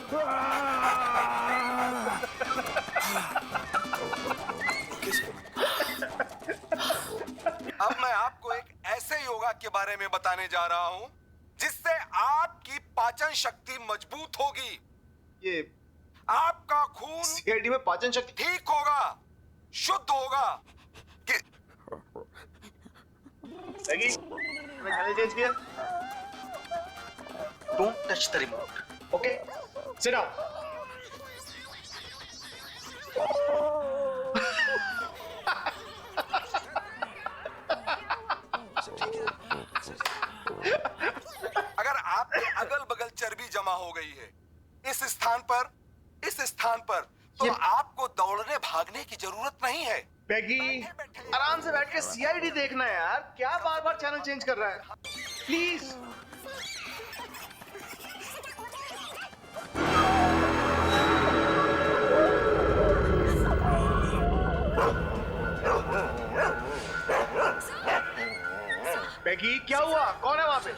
अब मैं आपको एक ऐसे योगा के बारे में बताने जा रहा हूं जिससे आपकी पाचन शक्ति मजबूत होगी। ये आपका खून सीआईडी में पाचन शक्ति ठीक होगा, शुद्ध होगा। मैगी, मैं चैनल चेंज किया। Don't touch the remote, okay? Sit down. अगर आपके अगल बगल चर्बी जमा हो गई है इस स्थान पर तो आपको दौड़ने भागने की जरूरत नहीं है। मैगी, आराम से बैठ के सीआईडी देखना है यार, क्या बार बार चैनल चेंज कर रहा है? प्लीज। मैगी, क्या हुआ? कौन है वहां पे?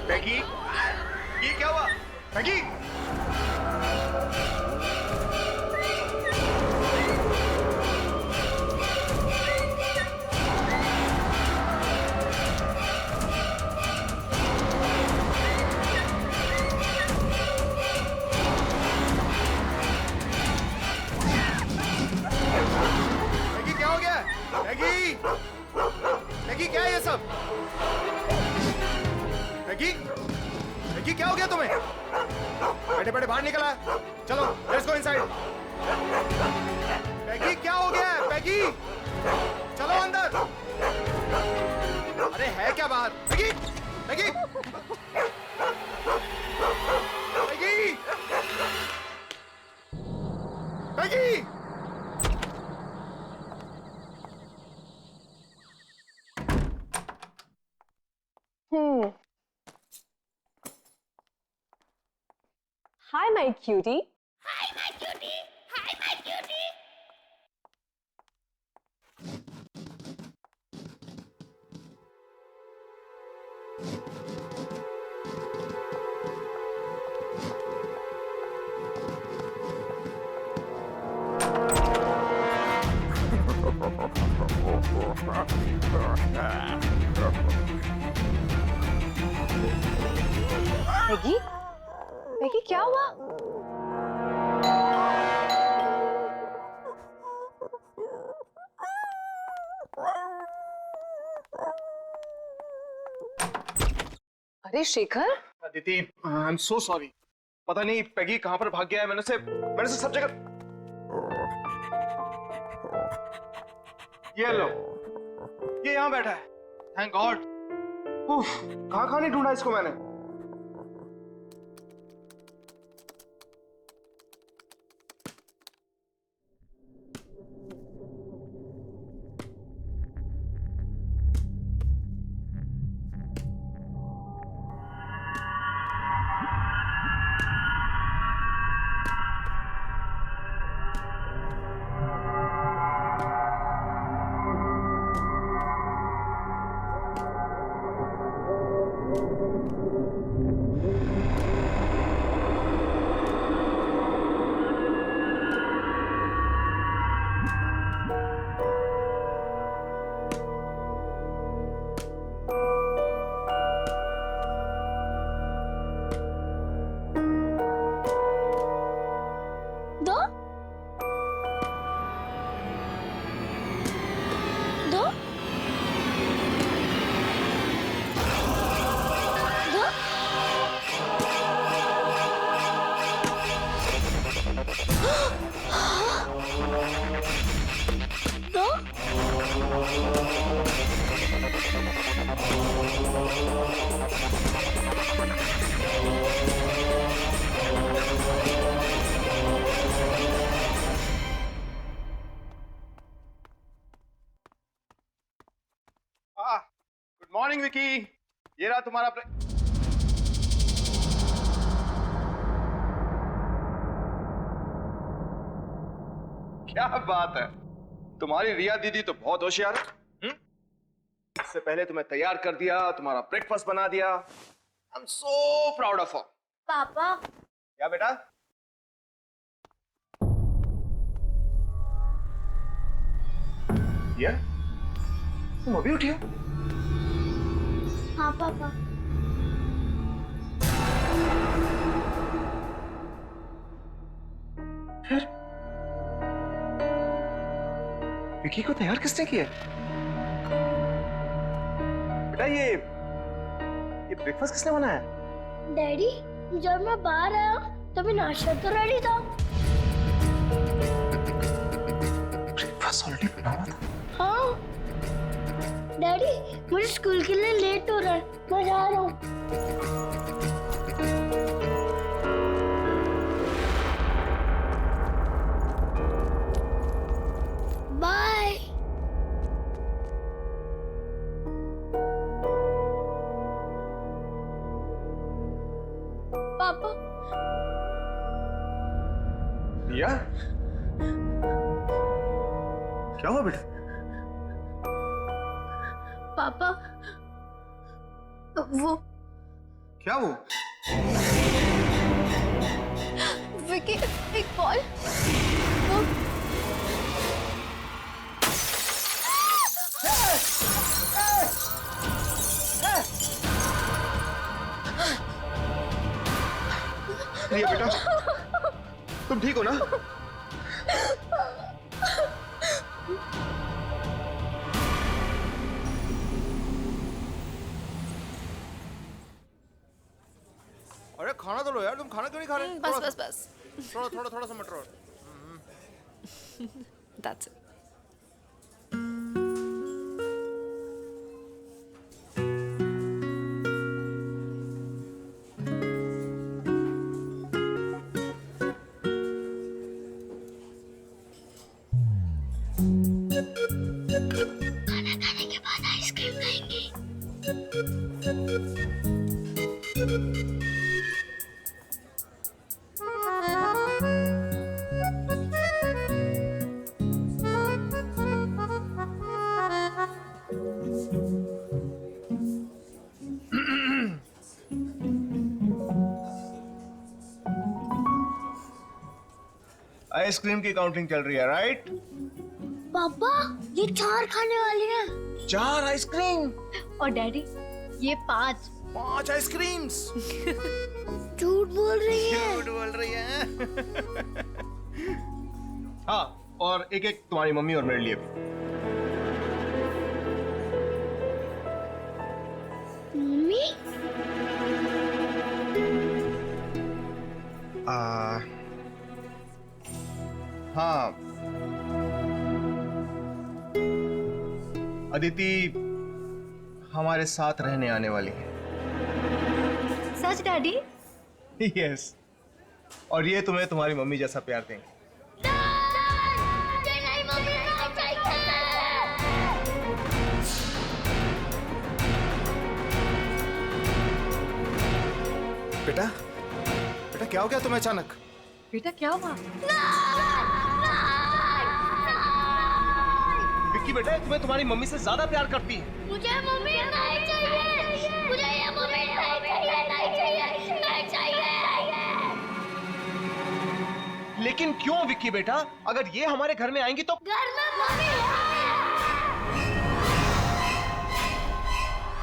मैगी, ये क्या हुआ? मैगी, मैगी, मैगी क्या है ये सब? मैगी, मैगी क्या हो गया तुम्हें? बैठे बैठे बाहर निकला, चलो लेट्स गो इनसाइड। मैगी क्या हो गया है? मैगी चलो अंदर। अरे है क्या बाहर? Maggi, Maggi, Maggi, Maggi. Hi, my cutie. Hi, my cutie. Hi, my cutie. Maggi, Maggi क्या हुआ? अरे Shekhar, Aditi, I am so sorry. पता नहीं पैगी कहां पर भाग गया है। मैंने से सब जगह। ये लो, ये यहाँ बैठा है। Thank God. कहां नहीं ढूंढा इसको मैंने। गुड मॉर्निंग विकी, ये रहा तुम्हारा क्या बात है, तुम्हारी रिया दीदी तो बहुत होशियार है। से पहले तुम्हें तैयार कर दिया, तुम्हारा ब्रेकफास्ट बना दिया। I am so proud of her. पापा क्या बेटा? ये तुम अभी उठी हो? हाँ पापा। फिर विकी को तैयार किसने किया? बेटा ये ब्रेकफास्ट किसने बनाया? डैडी जब मैं बाहर आया तभी नाश्ता तो रेडी था। ब्रेकफास्ट ऑलरेडी बना हुआ था। हाँ डैडी मुझे स्कूल के लिए लेट हो रहा है, मैं जा रहा हूँ। बाय। पापा रिया क्या हुआ बेटा? पापा वो क्या वो? विकी एक बॉल वो रिया बेटा तुम ठीक हो ना? अरे खाना तो लो यार, तुम खाना क्यों नहीं खा रहे? बस बस बस थोड़ा सा मटर और। That's it. खाना खाने के बाद आइसक्रीम खाएंगे। आइसक्रीम की काउंटिंग चल रही है, राइट? पापा ये 4 खाने वाली हैं 4 आइसक्रीम। और डैडी ये 5। 5 आइसक्रीम्स। झूठ बोल रही है। झूठ बोल रही है। हाँ और एक एक तुम्हारी मम्मी और मेरे लिए भी। मम्मी हाँ अदिति हमारे साथ रहने आने वाली है। सच डैडी? यस और ये तुम्हें तुम्हारी मम्मी जैसा प्यार देंगे। नहीं मम्मी नहीं चाहिए। बेटा बेटा क्या हो गया तुम्हें अचानक? बेटा क्या हुआ? विक्की बेटा तुम्हें तुम्हारी मम्मी से ज्यादा प्यार करती है। मुझे मम्मी नहीं चाहिए। मुझे ये मम्मी नहीं चाहिए, नहीं चाहिए, नहीं चाहिए। लेकिन क्यों विक्की बेटा? अगर ये हमारे घर में आएंगी तो घर में मम्मी है।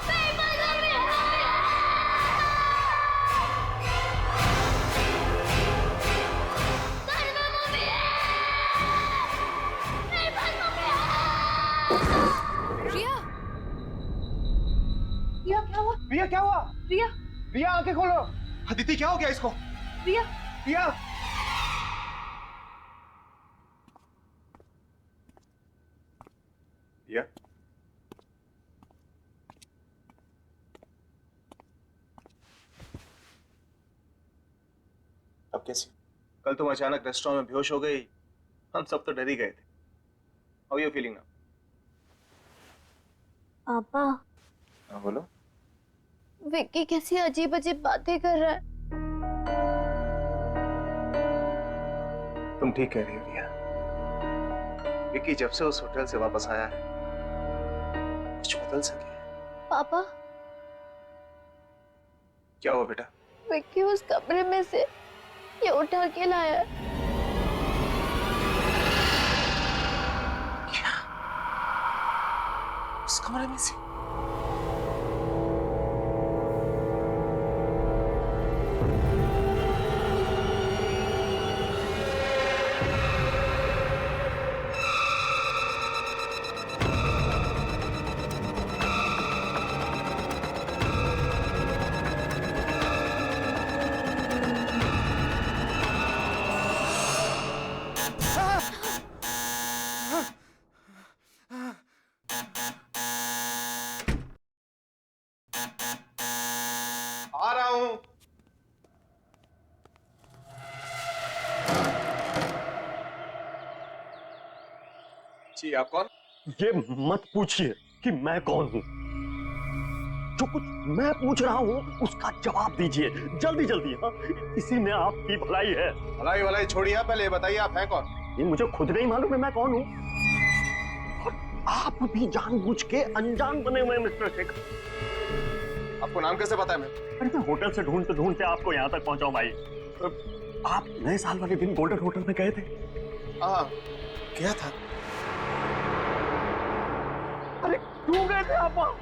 मेरे पास मम्मी है। घर में मम्मी है। मेरे पास मम्मी है। रिया रिया क्या हुआ? रिया क्या हुआ? रिया रिया आंखें खोलो। अदिति क्या हो गया इसको? रिया रिया रिया अब कैसी? कल तुम अचानक रेस्टोरेंट में बेहोश हो गई, हम सब तो डर ही गए थे। How you feeling now? पापा हाँ बोलो। विक्की कैसी अजीब अजीब बातें कर रहा है। तुम ठीक कह रही हो रिया। विक्की जब से उस होटल से वापस आया है कुछ बदल सके। पापा, क्या हुआ बेटा? विक्की उस कमरे में से ये उठा के लाया है। क्या? उस कमरे में से? आ रहा हूं। जी, आप कौन? ये मत पूछिए कि मैं कौन हूं। जो कुछ मैं पूछ रहा हूं उसका जवाब दीजिए जल्दी जल्दी। हाँ, इसी में आपकी भलाई है। भलाई भलाई छोड़िए, पहले ये बताइए आप हैं कौन? ये मुझे खुद नहीं मालूम है मैं कौन हूं। और आप भी जानबूझ के अनजान बने हुए हैं मिस्टर शेखर। आपको नाम कैसे पता है? अरे मैं होटल से ढूंढते ढूंढते आपको यहाँ तक पहुंचाऊं भाई। आप नए साल वाले दिन गोल्डन होटल में गए थे? हाँ, क्या था? अरे क्यों गए थे आप वहां?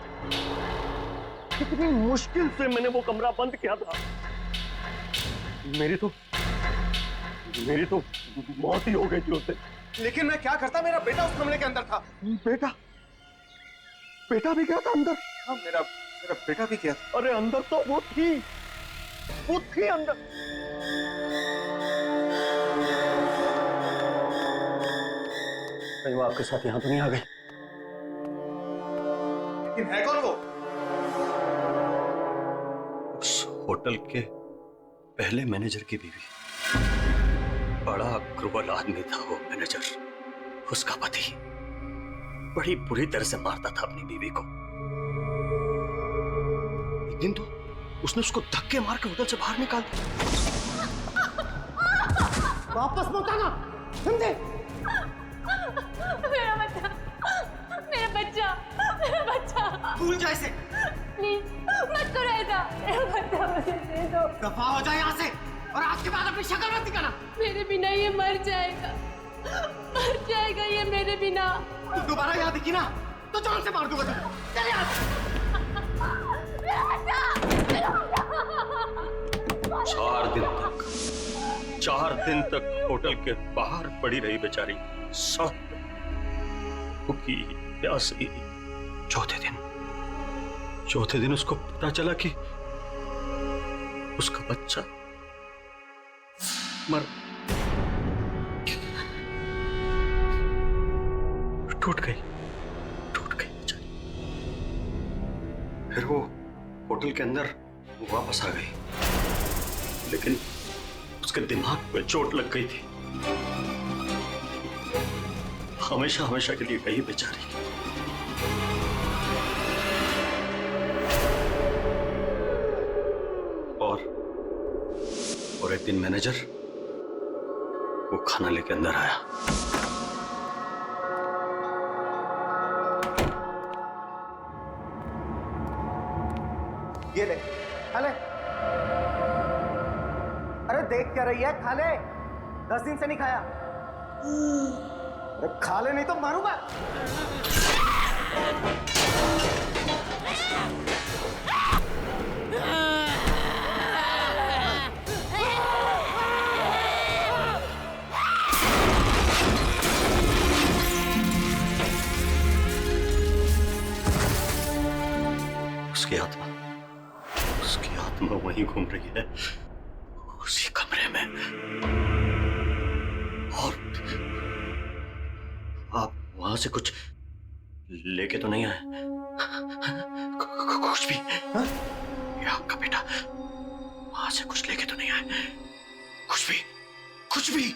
कितनी मुश्किल से मैंने वो कमरा बंद किया था। मेरी तो मौत ही हो गई थी उससे। लेकिन मैं क्या करता? मेरा बेटा उस कमरे के अंदर था। बेटा भी गया था अंदर? हाँ, मेरा बेटा भी गया था। अरे अंदर तो वो थी अंदर। कहीं वो आपके साथ यहां तो नहीं आ गई? लेकिन है कौन वो? उस होटल के पहले मैनेजर की बीवी। बड़ा क्रूर आदमी था वो मैनेजर। उसका पति बड़ी बुरी तरह से मारता था अपनी बीवी को। एक दिन तो उसने उसको धक्के मार के होटल से बाहर निकाल दिया। वापस मत आना, समझे? मेरा बच्चा भूल जाए इसे। प्लीज मत करो ऐसा, मेरा बच्चा मुझे दे दो। दफा हो जाए यहाँ से और आज के बाद अपनी शक्ल मत दिखाना। मेरे बिना ये मर जाएगा ये मेरे बिना। तू दोबारा यहाँ दिखी ना तो जान से मार दूंगा तुझे। चल यहाँ से। 4 दिन तक होटल के बाहर पड़ी रही बेचारी, सब भूखी प्यासी। चौथे दिन उसको पता चला कि उसका बच्चा मर टूट गई बेचारी। फिर वो होटल के अंदर वापस आ गई, लेकिन उसके दिमाग पे चोट लग गई थी। हमेशा के लिए गई बेचारी। और एक दिन मैनेजर वो खाना लेके अंदर आया। ये ले, खा ले। अरे देख क्या रही है, खा ले। 10 दिन से नहीं खाया। अरे खा ले नहीं तो मारूंगा। उसकी आत्मा वहीं घूम रही है, उसी कमरे में। और आप वहां से कुछ लेके तो नहीं आए? कुछ भी? ये आपका बेटा वहां से कुछ लेके तो नहीं आए? कुछ भी?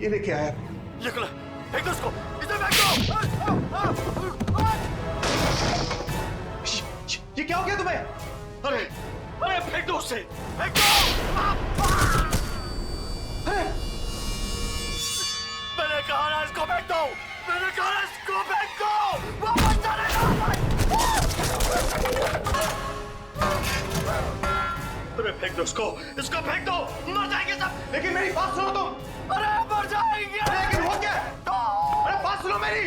ये लेके आया। ये खुला, फेंक दो उसको, इसे फेंक दो। ये क्या हो गया तुम्हें? अरे अरे फेंक दो उसे, फेंक दो। मैंने कहा ना इसको फेंक दो, मैंने कहा ना इसको फेंक दो। वापस चलेगा। अरे फेंक दो इसको, इसको फेंक दो, मर जाएंगे सब। लेकिन मेरी बात सुनो तुम। अरे मर जाएंगे। लेकिन हो क्या? अरे बात सुनो मेरी।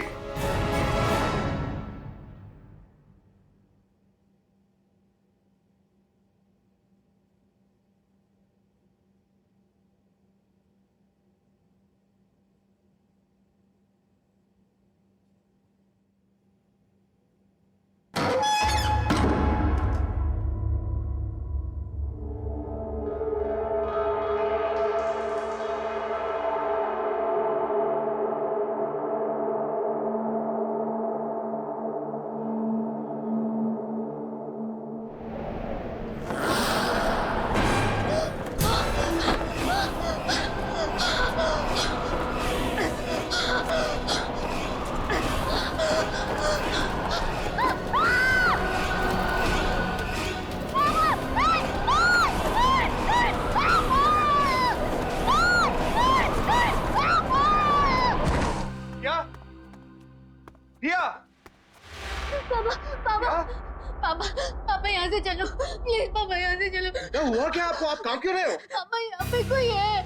पापा यहाँ से चलो प्लीज, पापा यहाँ से चलो। क्या हुआ क्या आपको? आप काम क्यों रहे हो? पापा यहाँ पे कोई है,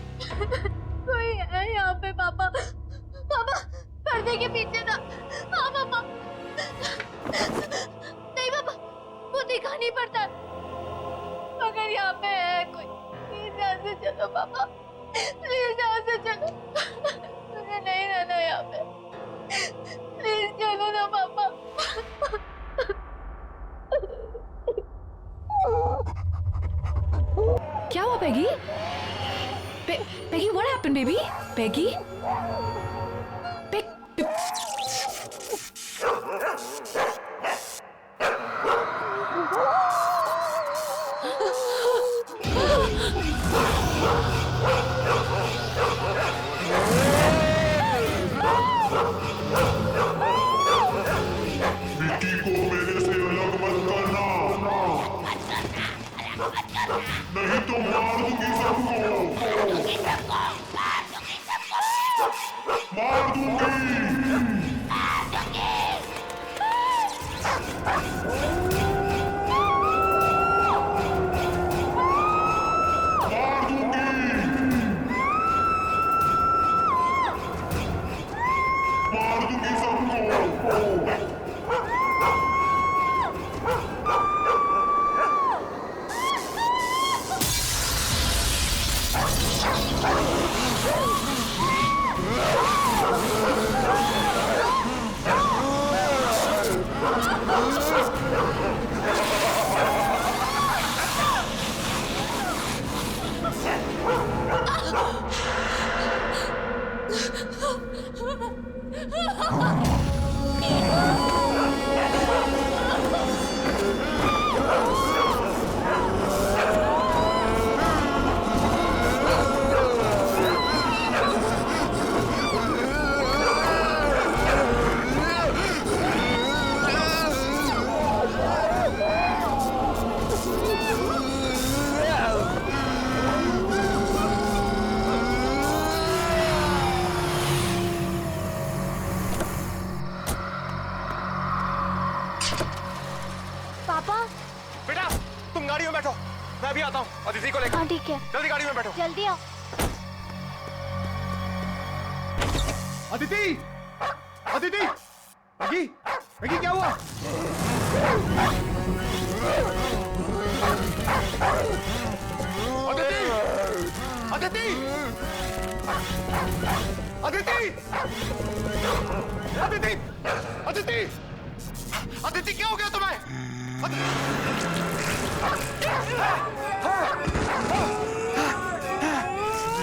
कोई है यहाँ पे। पापा पापा पर्दे के पीछे था। हाँ पापा। नहीं पापा, वो दिखा नहीं पड़ता, मगर यहाँ पे है कोई। प्लीज यहाँ से चलो पापा, प्लीज यहाँ से चलो। मुझे नहीं रहना यहाँ पे, प्लीज चलो ना पापा। क्या हुआ पैगी? पैगी, what happened, baby? पैगी? विकी को मेरे से अलग मत करना, नहीं तो मार दूंगी सबको, मार दूंगी। बेटा तुम गाड़ी में बैठो, मैं अभी आता हूँ अदिति को लेकर। हाँ ठीक है, जल्दी गाड़ी में बैठो। जल्दी आओ। अदिति, अदिति, मैगी, मैगी क्या हुआ? अदिति, अदिति, अदिति, अदिति, अदिति, अदिति क्या हो गया तुम्हें?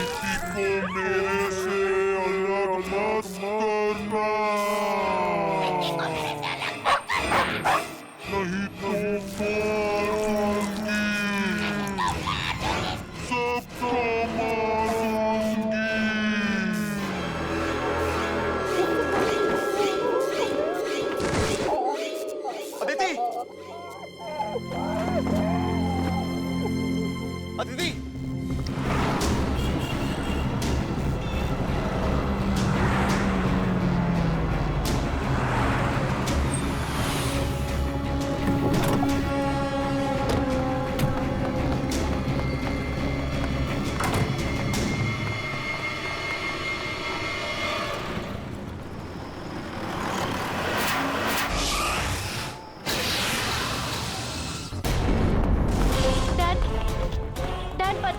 विकी को मेरे से अलग मत करना, नहीं तो मारूंगी, सबको मारूंगी। अदिति,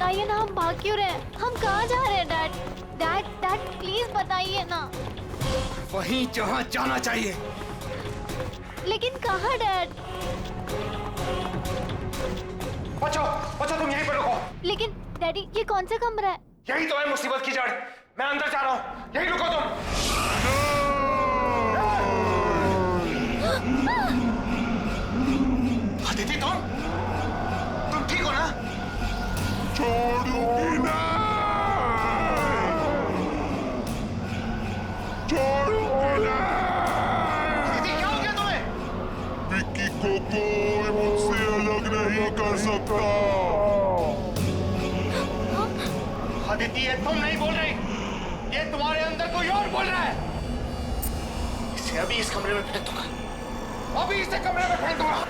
बताइए ना, हम भाग क्यों रहे हैं? हम कहाँ जा रहे हैं डैड? डैड डैड प्लीज बताइए ना। वहीं जहाँ जाना चाहिए। लेकिन कहाँ डैड? बचो बचो, तुम यहीं पर रुको। लेकिन डैडी ये कौन सा कमरा है? यही तो है मुसीबत की जड़। मैं अंदर जा रहा हूँ, यहीं रुको तुम। अदिति, तुम ठीक हो ना? छोड़ूंगी नहीं, छोड़ूंगी नहीं। अदिति, क्या हो गया तुम्हें? विक्की को कोई मुझसे अलग नहीं कर सकता। अदिति, ये तुम नहीं बोल रही, ये तुम्हारे अंदर कोई और बोल रहा है। इसे अभी इस कमरे में फेंक दूंगा, अभी इसे कमरे में फेंक दूंगा।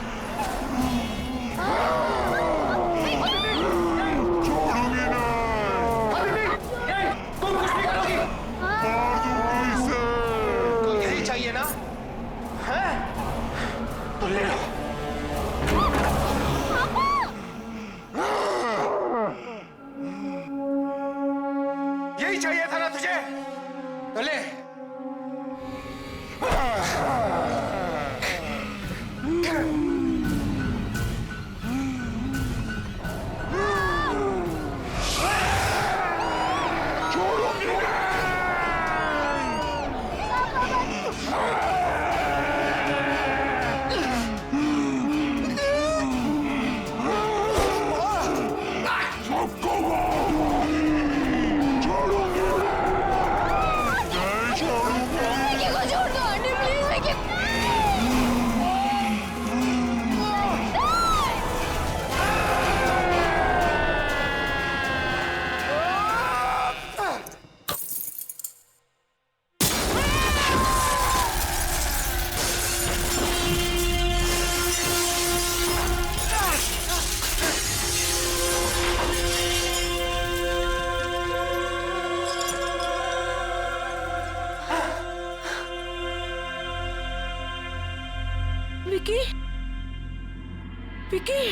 छोड़ूंगी नहीं, अदिति, तुम कुछ नहीं करोगी। मार दूंगी इसे। तो यही चाहिए ना? हैं? तो ले लो। यही चाहिए था ना तुझे? तो ले। विकी, विकी,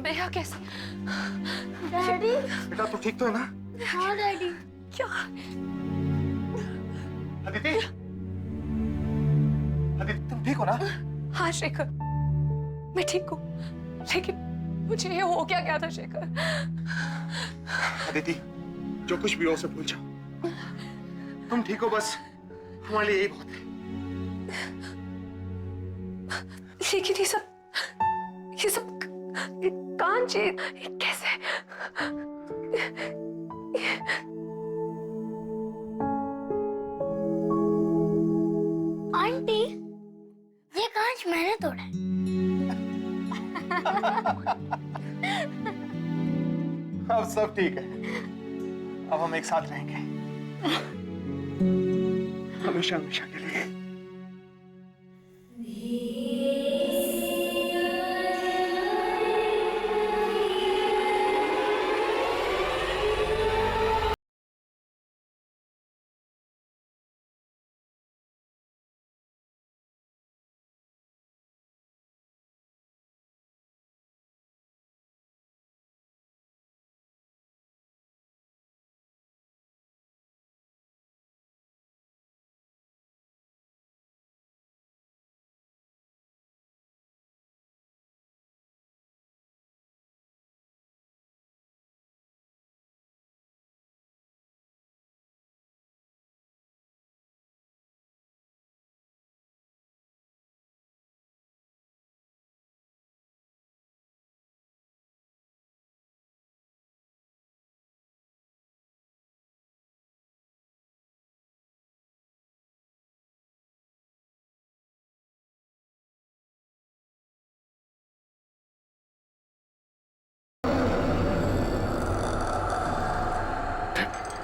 भैया कैसे? डैडी। बेटा तू ठीक तो है ना? हाँ डैडी। क्या? अदिति, अदिति तुम ठीक हो ना? हाँ शेखर, मैं ठीक हूँ, लेकिन मुझे ये हो क्या था शेखर? अदिति, जो कुछ भी हो उसे भूल जाओ। तुम ठीक हो, बस हमारे लिए यही बहुत है। लेकिन ये सब कांच, ये कैसे? आंटी, ये कांच मैंने तोड़ा है। अब सब ठीक है, अब हम एक साथ रहेंगे हमेशा हमेशा के लिए।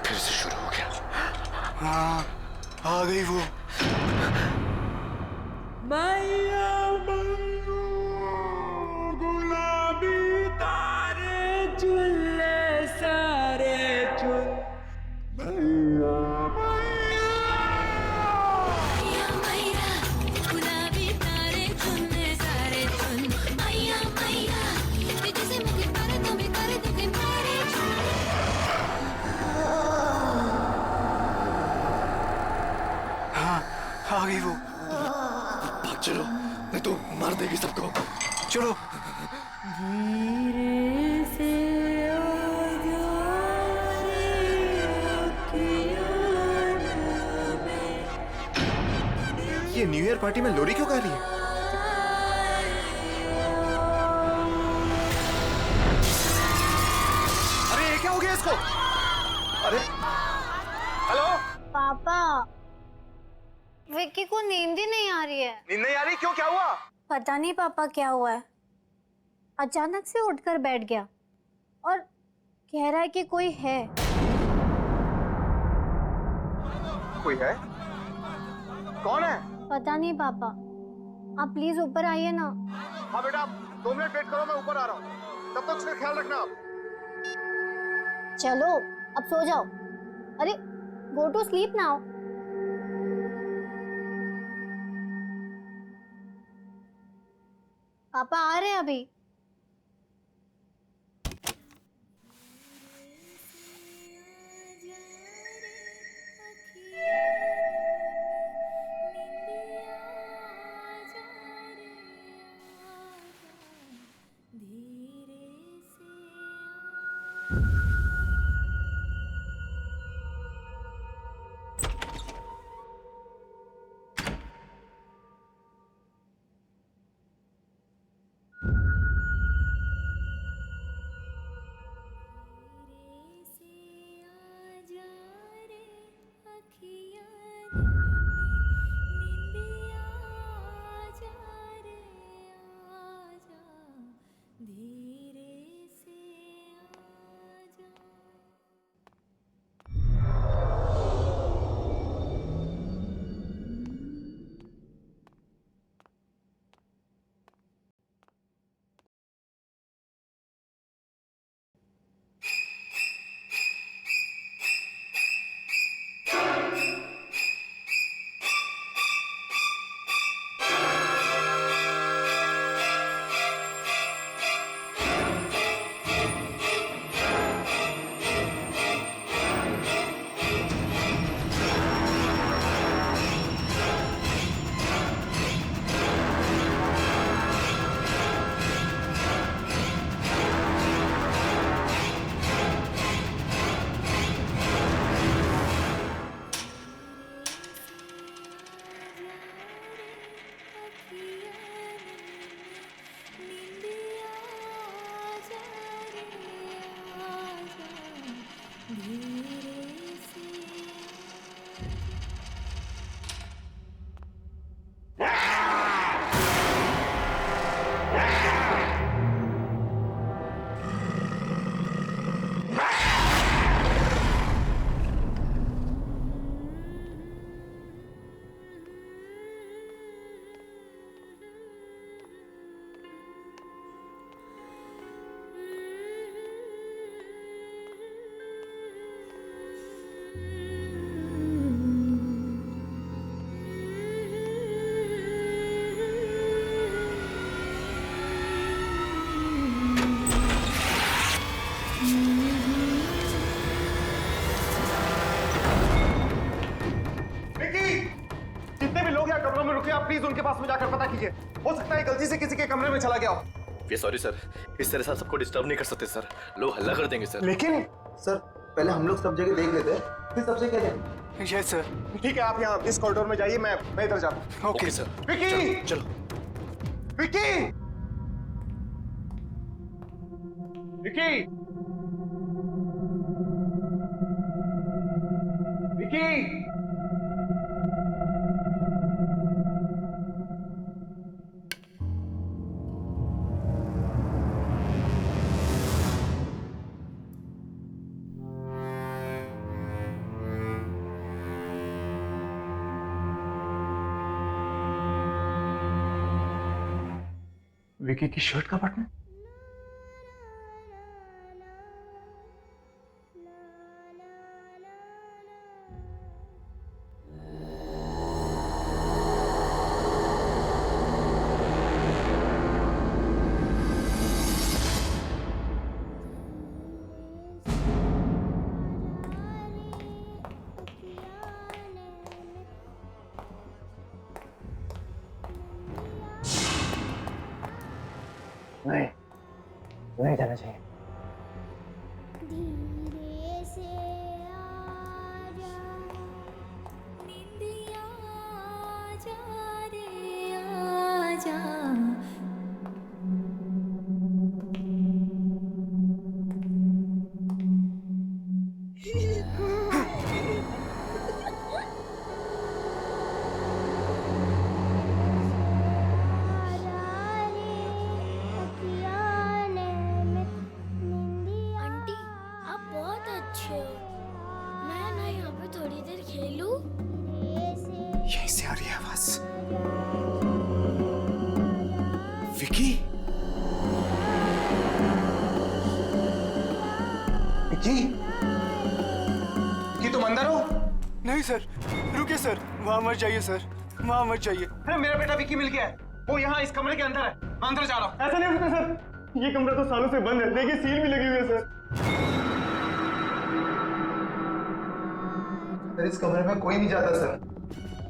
फिर से शुरू हो गया। हाँ, आ गई वो। मैया गुलाबी तारे चुल्ले सारे चुल मैया गुलाबी तारे चुल्ले सारे चुल चलो। धीरे से आजा रे अखियाँ में। ये न्यू ईयर पार्टी में लोरी क्यों गा रही है? अरे ये क्या हो गया इसको? अरे हेलो पापा, विक्की को नींद ही नहीं आ रही है। नींद नहीं आ रही? क्यों, क्या हुआ? पता नहीं पापा क्या हुआ है, अचानक से उठकर बैठ गया और कह रहा है कि कोई है। कोई है? कौन है? पता नहीं पापा, आप प्लीज ऊपर आइए ना। हाँ बेटा, 2 मिनट वेट करो, मैं ऊपर आ रहा हूँ। तब तक उसका ख्याल रखना आप। चलो अब सो जाओ। अरे गो टू स्लीप नाउ। पापा आ रहे हैं अभी। प्लीज उनके पास में जाकर पता कीजिए। हो सकता है गलती से किसी के कमरे में चला गया हो। वी सॉरी सर, इस तरह से सबको डिस्टर्ब नहीं कर सकते सर, लोग हल्ला कर देंगे सर। लेकिन सर पहले हम लोग सब जगह देख लेते हैं, फिर सबसे कह दें। Yes sir. ठीक है, आप यहाँ इस कॉरिडोर में जाइए, मैं इधर जाता हूँ। Okay sir. विकी, चलो विकी, विकी, विकी। विकी की शर्ट का बटन। नहीं, नहीं जाना चाहिए। धीरे से आजा, निंदिया आजा रे आजा। आंटी आप बहुत अच्छे हो। मैं ना यहाँ पे थोड़ी देर खेलूं? यहीं से आ रही है आवाज। विकी, विकी, विकी तुम अंदर हो? नहीं सर, रुकिए सर, वहाँ मत जाइए सर, वहाँ मत जाइए। अरे मेरा बेटा विकी मिल गया है, वो यहाँ इस कमरे के अंदर है, मैं अंदर जा रहा हूँ। ऐसा नहीं हो सकता सर, ये कमरा तो सालों से बंद है, देखिए सील भी लगी हुई है सर। सर इस कमरे में कोई नहीं जाता सर,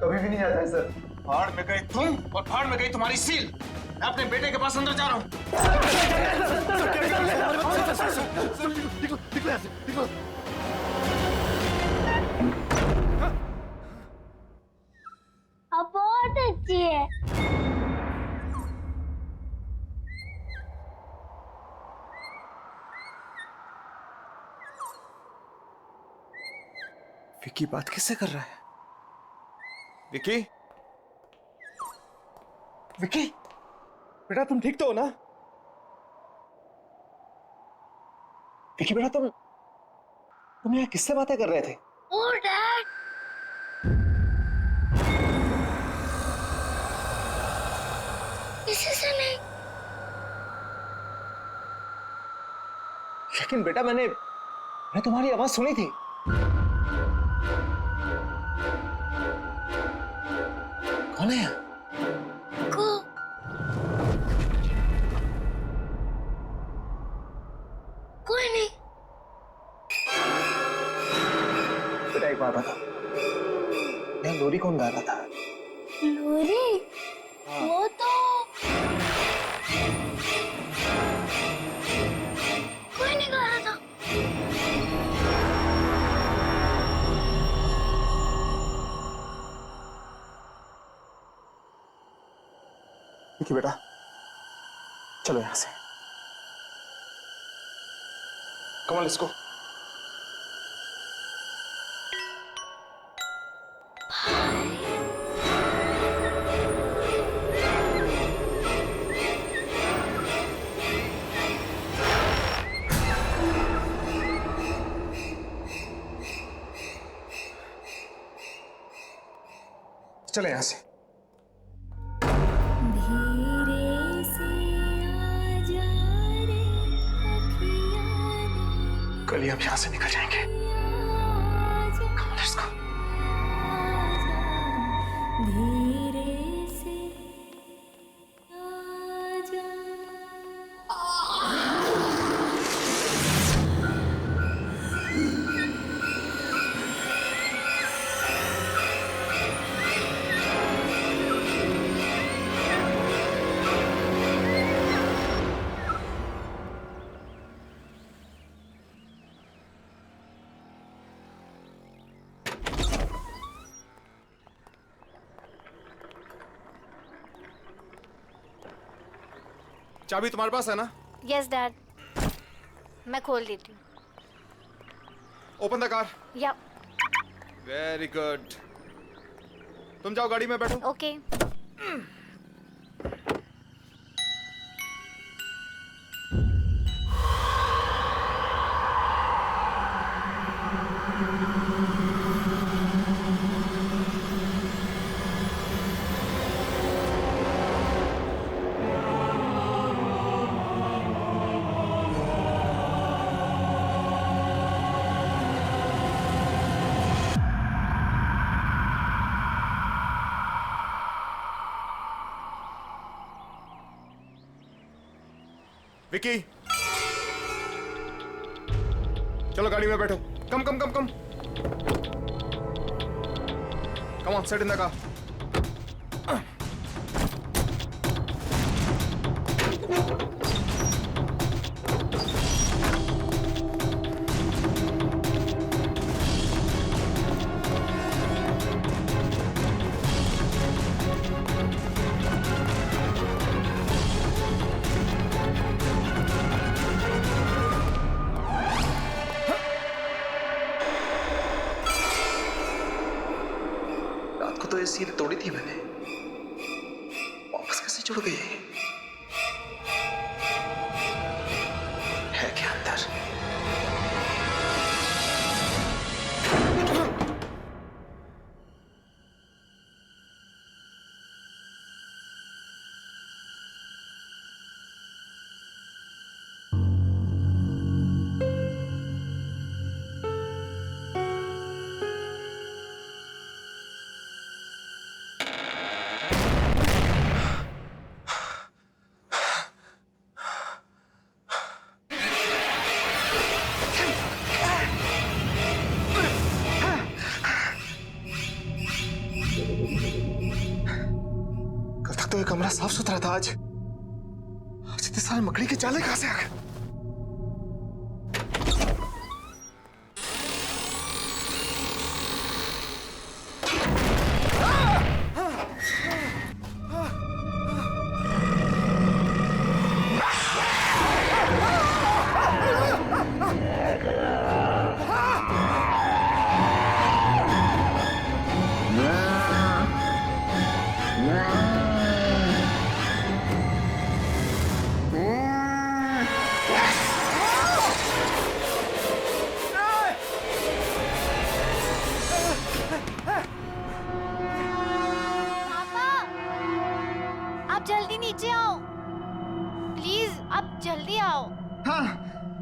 कभी भी नहीं जाता है सर। फाड़ में गई तुम और फाड़ में गई तुम्हारी सील। मैं अपने बेटे के पास अंदर जा रहा हूँ। आप बहुत अच्छी है। विकी बात किससे कर रहा है? विकी, विकी, बेटा तुम ठीक तो हो ना? विकी बेटा तुम यहाँ किससे बातें कर रहे थे? ओ डैड, किसी से नहीं। लेकिन बेटा मैंने तुम्हारी आवाज सुनी थी। कौन है? कोई नहीं। बेटा एक बात बता, यहाँ लोरी कौन गा रहा था? लोरी? वो तो कोई नहीं गा रहा था। विकी बेटा चलो यहाँ से। Come on, let's go. चले यहाँ से। धीरे से आजा रे अखियाँ ने कल ही हम यहाँ से निकल जाएंगे। Come on, let's go. धीरे से आजा। चाबी तुम्हारे पास है ना? यस डैड, मैं खोल देती हूँ। Open the car. या वेरी गुड। तुम जाओ गाड़ी में बैठो। ओके। विकी चलो गाड़ी में बैठो। Come come come come come on, sit in the car. ये सील तोड़ी थी मैंने, वापस कैसे जुड़ गई? है क्या अंदर? तो ये कमरा साफ सुथरा था, आज इतने सारे मकड़ी के जाले कहां से आ गए? आप जल्दी नीचे आओ, प्लीज आप जल्दी आओ। हाँ,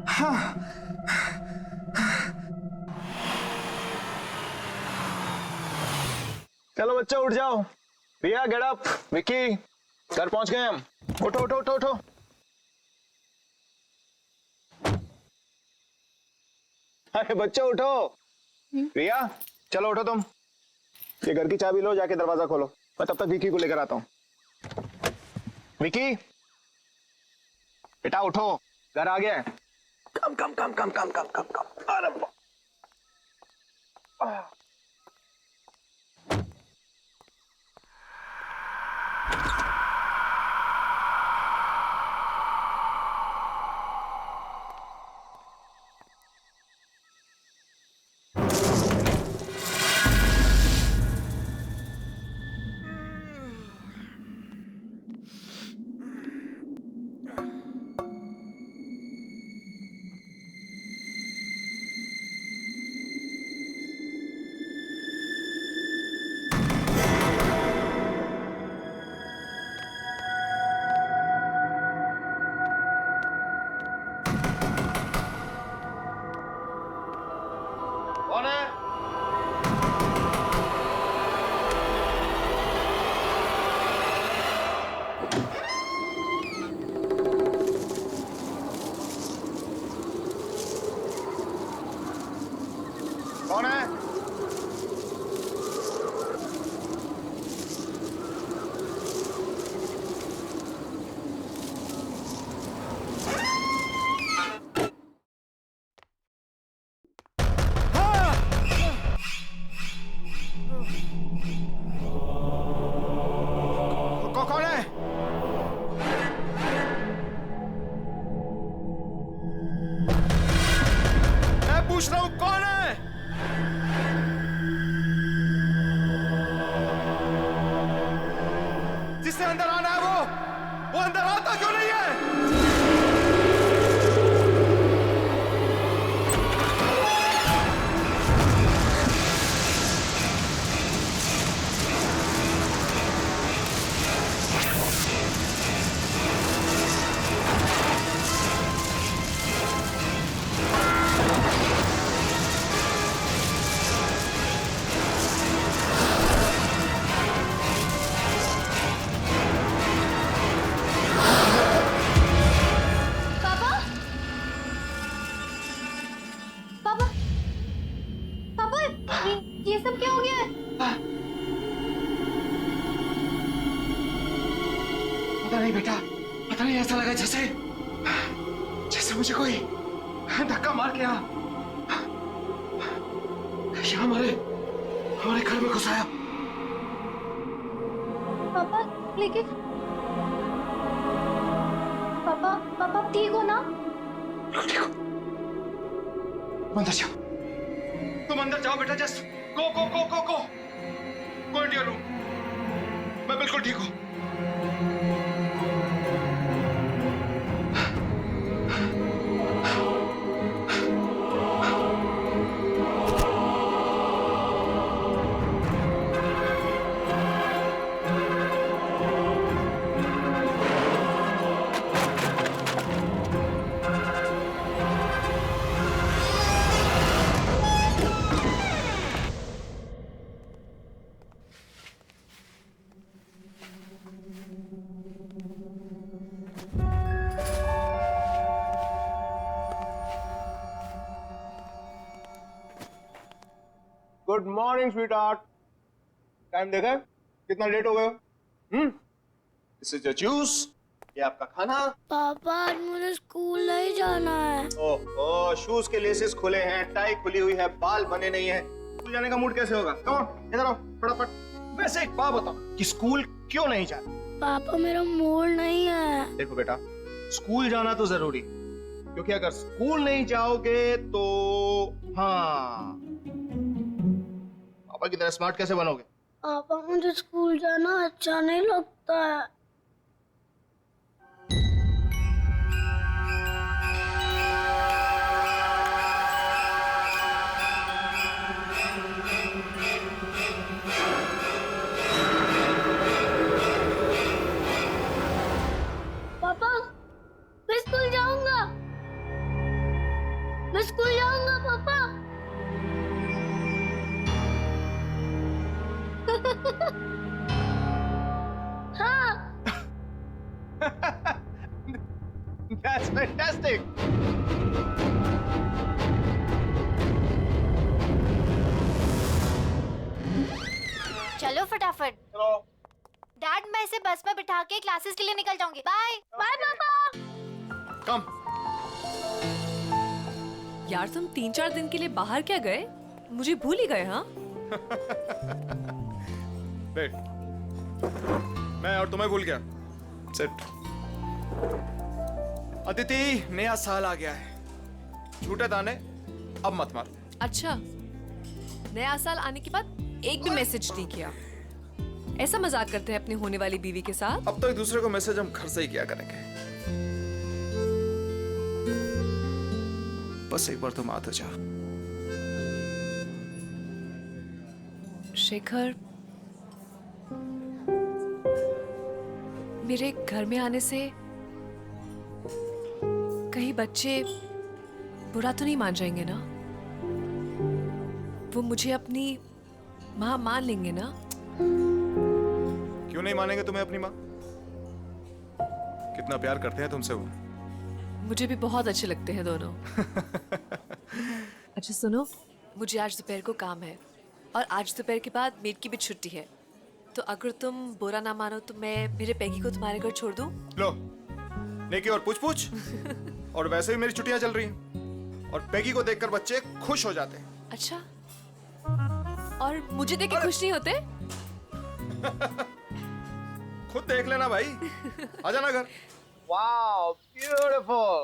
हाँ। चलो बच्चे उठ जाओ। रिया गेट अप, विक्की घर पहुंच गए हम। उठो उठो उठो उठो। अरे बच्चे उठो। रिया चलो उठो तुम, ये घर की चाबी लो, जाके दरवाजा खोलो, मैं तब तक विक्की को लेकर आता हूँ। विक्की बेटा उठो, घर आ गया है। कम come come come come come come कम। अरे कौन है? कौन है? कौन है? मैं पूछ रहा हूं कौन है? जिससे अंदर आना है वो अंदर आता क्यों नहीं है? ये सब क्या हो गया है? पता नहीं बेटा, पता नहीं, ऐसा लगा जैसे जैसे मुझे कोई धक्का मार के यहाँ हमारे घर में घुसाया। पापा लेकिन पापा ठीक हो ना? ठीक हो। अंदर जाओ, तुम अंदर जाओ बेटा, just go go go go go. Go into your room. मैं बिल्कुल ठीक हूँ। Good morning sweet heart. Time देखा है? कितना लेट हो गए हो? दिस इज योर जूस, ये आपका खाना। पापा आज मुझे स्कूल नहीं जाना है। ओह, शूज के लेसेस खुले हैं, टाई खुली हुई है, बाल बने नहीं है, स्कूल जाने का मूड कैसे होगा? कम ऑन, इधर आओ फटाफट। वैसे एक बात बताओ कि स्कूल क्यों नहीं जाना? पापा मेरा मूड नहीं है। देखो बेटा, स्कूल जाना तो जरूरी, क्योंकि अगर स्कूल नहीं जाओगे तो हाँ, पापा की तरह स्मार्ट कैसे बनोगे? पापा मुझे स्कूल जाना अच्छा नहीं लगता है। पापा मैं स्कूल जाऊंगा, मैं स्कूल जाऊंगा पापा। हाँ। That's fantastic. चलो फटाफट। चलो। डैड मैं इसे बस में बिठा के क्लासेस के लिए निकल जाऊंगी। बाय बाय पापा। कम। यार तुम 3-4 दिन के लिए बाहर क्या गए? मुझे भूल ही गए। हाँ वेट, मैं और तुम्हें भूल गया। सिट। अदिति, नया साल आ गया है, झूठे दाने अब मत मार। अच्छा, नया साल आने के बाद एक भी मैसेज नहीं किया। ऐसा मजाक करते हैं अपनी होने वाली बीवी के साथ? अब तो एक दूसरे को मैसेज हम घर से ही किया करेंगे। बस एक बार तुम आ तो जाओ। शेखर, मेरे घर में आने से कहीं बच्चे बुरा तो नहीं मान जाएंगे ना? वो मुझे अपनी माँ मान लेंगे ना? क्यों नहीं मानेंगे तुम्हें अपनी माँ? कितना प्यार करते हैं तुमसे वो। मुझे भी बहुत अच्छे लगते हैं दोनों। अच्छा सुनो, मुझे आज दोपहर को काम है और आज दोपहर के बाद मेड की भी छुट्टी है, तो अगर तुम बुरा ना मानो तो मैं मेरे पैगी को तुम्हारे घर छोड़ दूं? लो, नेकी और पूछ और वैसे भी मेरी छुट्टियां चल रही हैं और पैगी को देखकर बच्चे खुश हो जाते हैं। अच्छा, और मुझे देख के खुश नहीं होते? खुद देख लेना भाई। आ जाना घर। Wow, beautiful.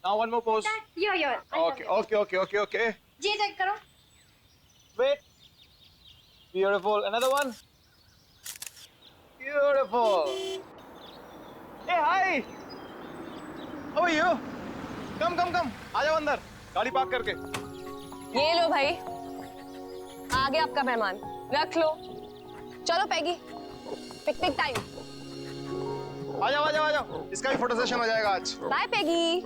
Now one more pose. Yo. Okay. जी चेक करो। Wait. Beautiful. Another one. Beautiful. Hey, hi. How are you? Come. आ जाओ अंदर, गाड़ी पार्क करके। ये लो भाई, आ गया आपका मेहमान, रख लो। चलो पैगी, पिकनिक टाइम। आ जाओ, इसका भी फोटो सेशन हो जाएगा आज। बाय पैगी।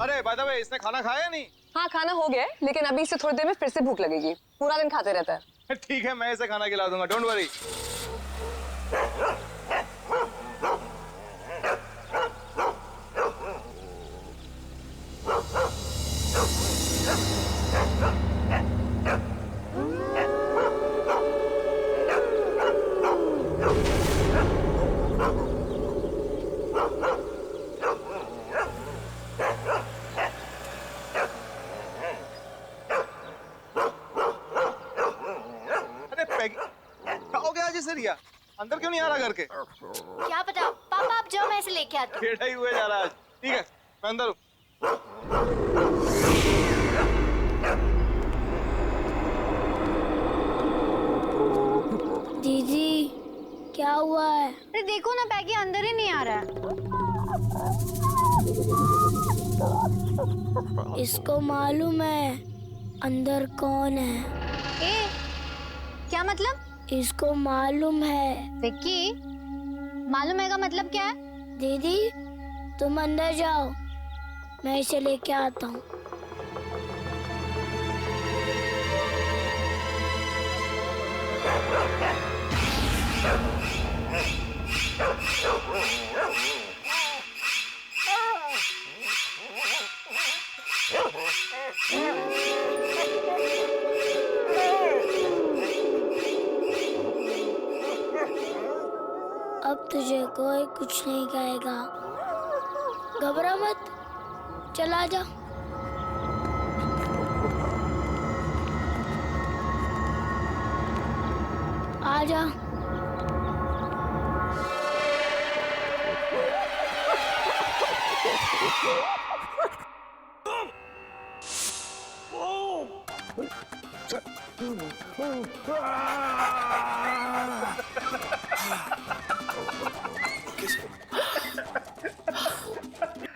अरे बाय द वे, इसने खाना खाया या नहीं? हाँ खाना हो गया, लेकिन अभी से थोड़ी देर में फिर से भूख लगेगी। पूरा दिन खाते रहता है। ठीक है, मैं इसे खाना खिला दूंगा, डोंट वरी। रिया, अंदर क्यों नहीं आ रहा घर के? क्या पता, पापा आप जाओ, मैं इसे लेके आती हूँ। बेटा ही हुए जा रहा है आज। ठीक है, मैं अंदर हूँ। क्या हुआ है? अरे देखो ना, पैगी अंदर ही नहीं आ रहा है। इसको मालूम है अंदर कौन है? ए, क्या मतलब? इसको मालूम है। विक्की, मालूम है का मतलब क्या है? दीदी तुम अंदर जाओ, मैं इसे लेके आता हूँ। अब तुझे कोई कुछ नहीं कहेगा, घबरा मत, चला जा। आजा।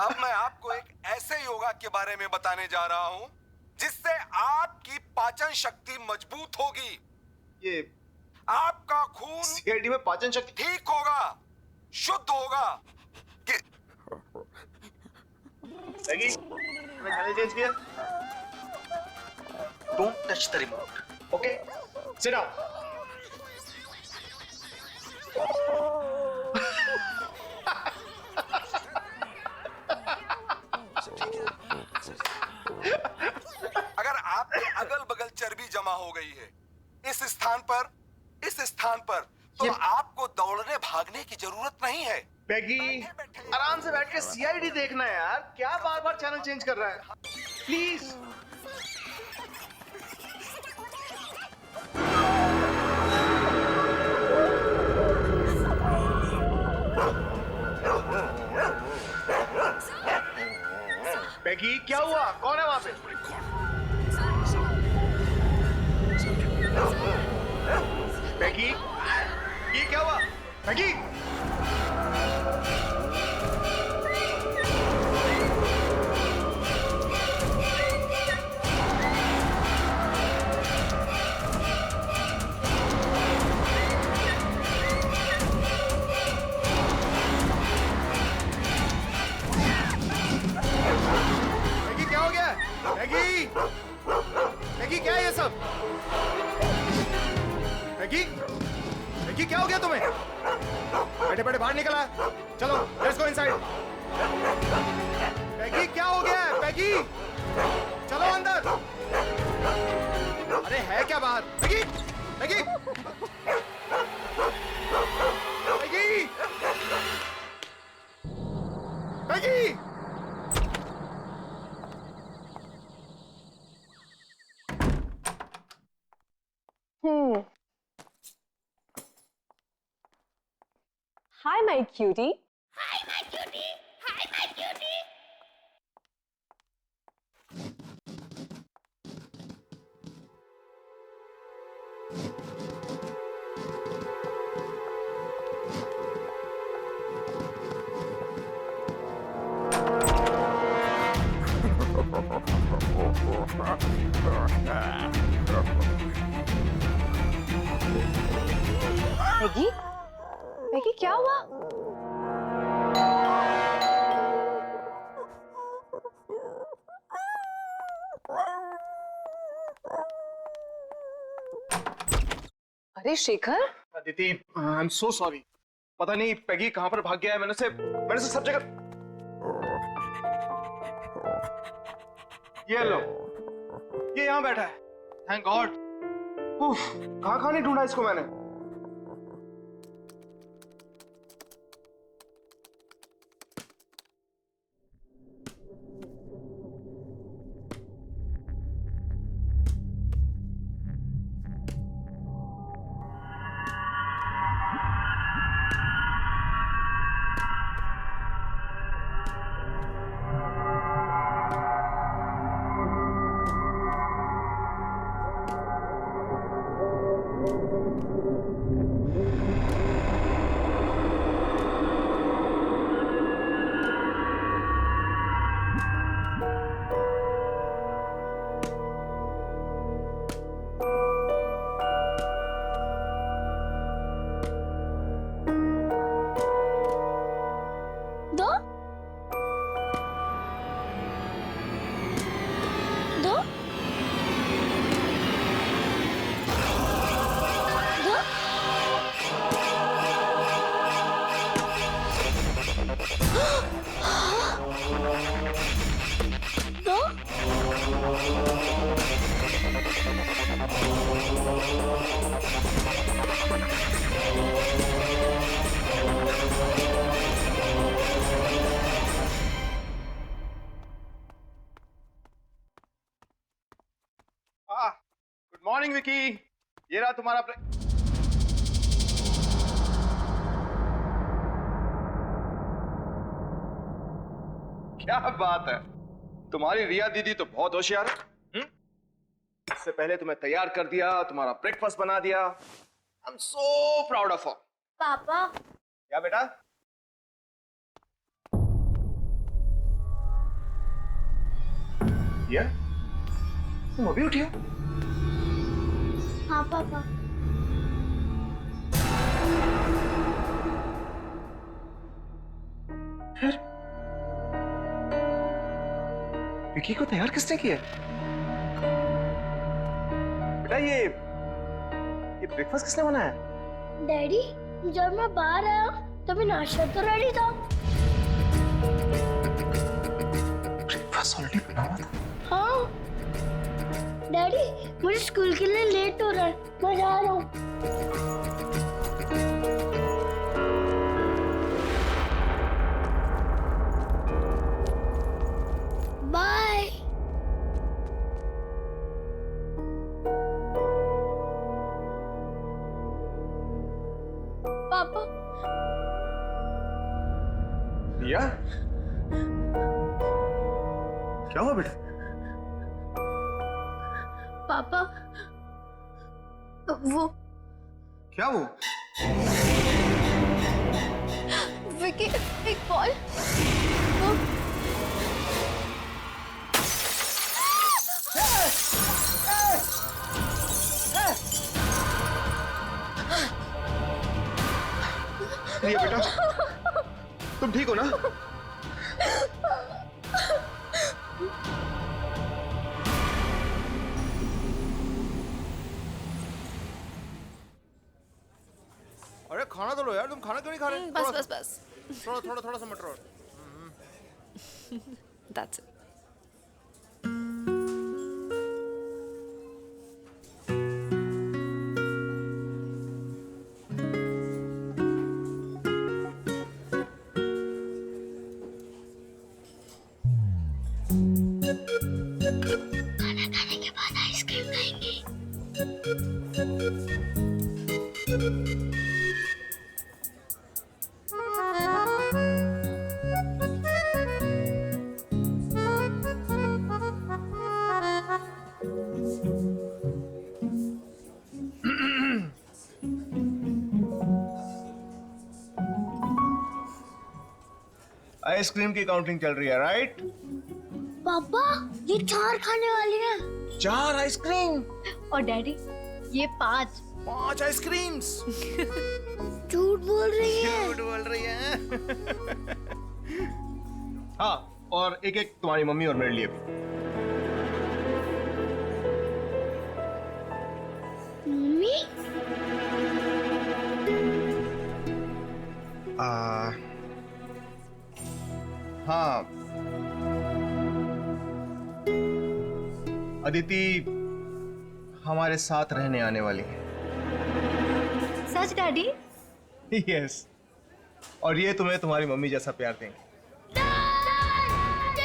अब मैं आपको एक ऐसे योगा के बारे में बताने जा रहा हूं जिससे आपकी पाचन शक्ति मजबूत होगी। ये आपका खून सीआईडी में पाचन शक्ति ठीक होगा, शुद्ध होगा। पैगी, मैं चैनल चेंज किया। Don't touch the remote. Okay, sit down. अगर आपके अगल बगल चर्बी जमा हो गई है इस स्थान पर, तो आपको दौड़ने भागने की जरूरत नहीं है। पैगी, आराम से बैठ के सीआईडी देखना है यार, क्या बार बार चैनल चेंज कर रहा है? प्लीज। पैगी, क्या हुआ? कौन है वहां पे? पैगी, ये क्या हुआ? पैगी, मैगी, मैगी क्या है ये सब? मैगी, मैगी क्या हो गया तुम्हें? बैठे बैठे बाहर निकला, चलो लेट्स गो इनसाइड। मैगी क्या हो गया है? मैगी चलो अंदर। अरे है क्या बाहर? Maggi, Maggi, Maggi, Maggi. Hi, my cutie. Hi, my cutie. Hi, my cutie. Maggi, Maggi क्या हुआ? अरे Shekhar, Aditi, I am so sorry. पता नहीं पैगी कहां पर भाग गया है। मैंने से सब जगह। ये लो, ये यहाँ बैठा है। Thank God. कहां नहीं ढूंढा इसको मैंने। मॉर्निंग विकी, ये रहा तुम्हारा क्या बात है, तुम्हारी रिया दीदी तो बहुत होशियार है। इससे पहले तुम्हें तैयार कर दिया, तुम्हारा ब्रेकफास्ट बना दिया। I am so proud of her. पापा क्या बेटा? ये तुम अभी उठी हो? हाँ पापा। फिर विकी को तैयार किसने किया? बेटा ये ब्रेकफास्ट किसने बनाया? डैडी, जब मैं बाहर आया तभी नाश्ता तो रेडी था। ब्रेकफास्ट ऑलरेडी बना हुआ था। हाँ डैडी, मुझे स्कूल के लिए लेट हो रहा है, मैं जा रहा हूँ। बाय। पापा। रिया, क्या हुआ बेटा? पापा, वो क्या वो? विकी, एक बॉल। वो रिया बेटा, तुम ठीक हो ना? अरे खाना तो लो यार, तुम खाना क्यों नहीं खा रहे? बस बस बस। थोड़ा सा मटर और। That's it. खाना खाने के बाद आइसक्रीम खाएंगे। आइसक्रीम की काउंटिंग चल रही है, राइट? पापा, ये 4 खाने वाली हैं। 4 आइसक्रीम और डैडी, ये 5। 5 आइसक्रीम्स। झूठ बोल रही है। झूठ बोल रही है। हाँ, और एक तुम्हारी मम्मी और मेरे लिए भी। मम्मी? हाँ, अदिति हमारे साथ रहने आने वाली है। सच डैडी? यस, और ये तुम्हें तुम्हारी मम्मी जैसा प्यार देंगे।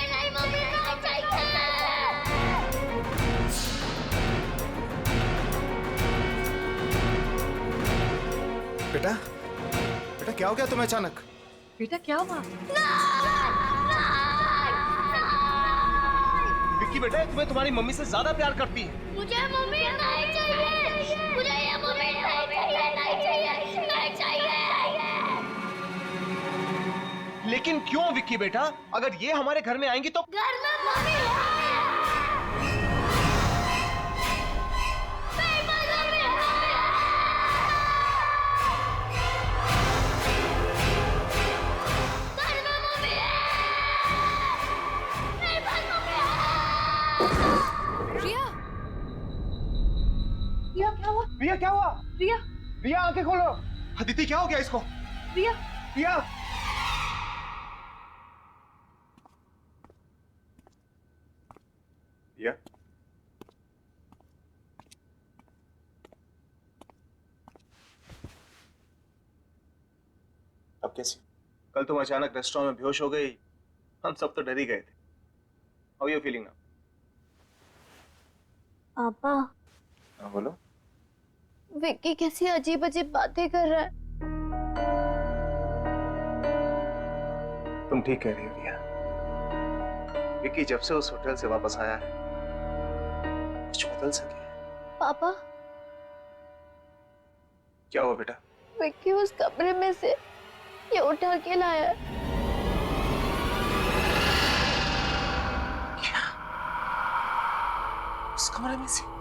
नहीं मम्मी, नहीं चाहिए। बेटा, बेटा क्या हो गया तुम्हें अचानक? बेटा क्या हुआ? विक्की बेटा, तुम्हें तुम्हारी मम्मी से ज्यादा प्यार करती है। मुझे मम्मी नहीं चाहिए। मुझे ये मम्मी नहीं चाहिए, नहीं चाहिए, नहीं चाहिए। लेकिन क्यों विक्की बेटा? अगर ये हमारे घर में आएंगी तो घर में मम्मी है। मेरे पास मम्मी है। घर में मम्मी है। मेरे पास मम्मी है। रिया, रिया क्या हुआ? रिया क्या हुआ? रिया, रिया आंखें खोलो। अदिति क्या हो गया इसको? रिया, रिया, रिया, अब कैसी? कल तुम अचानक रेस्टोरेंट में बेहोश हो गई, हम सब तो डर ही गए थे। How are you feeling now? पापा, हाँ, बोलो। विक्की कैसी अजीब अजीब बातें कर रहा है। तुम ठीक कह रही हो रिया। विक्की जब से उस होटल से वापस आया है कुछ बदल सके। पापा, क्या हुआ बेटा? विक्की उस कमरे में से ये उठा के लाया है। क्या? उस कमरे में से?